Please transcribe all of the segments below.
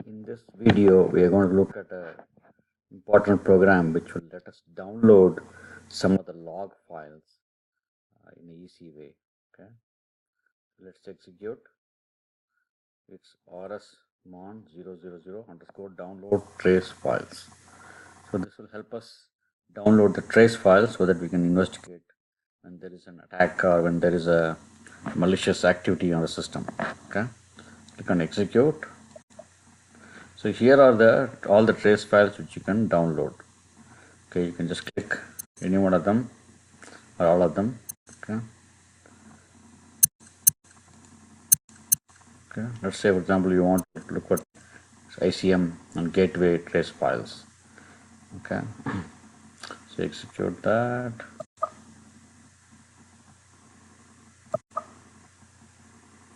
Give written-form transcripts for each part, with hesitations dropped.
In this video, we are going to look at an important program which will let us download some of the log files in an easy way. Okay, let's execute. It's rsmon000_download trace files. So this will help us download the trace files so that we can investigate when there is an attack or when there is a malicious activity on the system. Okay, click on execute. So here are all the trace files which you can download. Okay, you can just click any one of them or all of them. Okay. Okay. Let's say, for example, you want to look at ICM and gateway trace files. Okay. So execute that.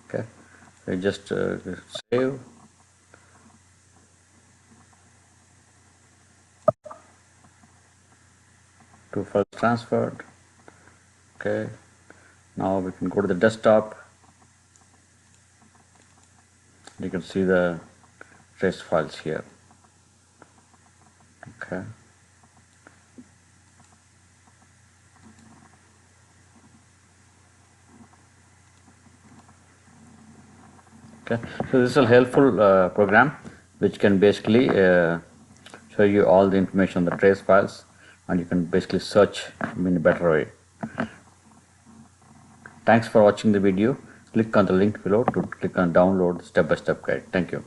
Okay. So just save. Two files transferred. Okay. Now we can go to the desktop. You can see the trace files here. Okay. Okay. So this is a helpful program which can basically show you all the information on the trace files, and you can basically search in a better way. Thanks for watching the video. Click on the link below to click on download step-by-step guide. Thank you.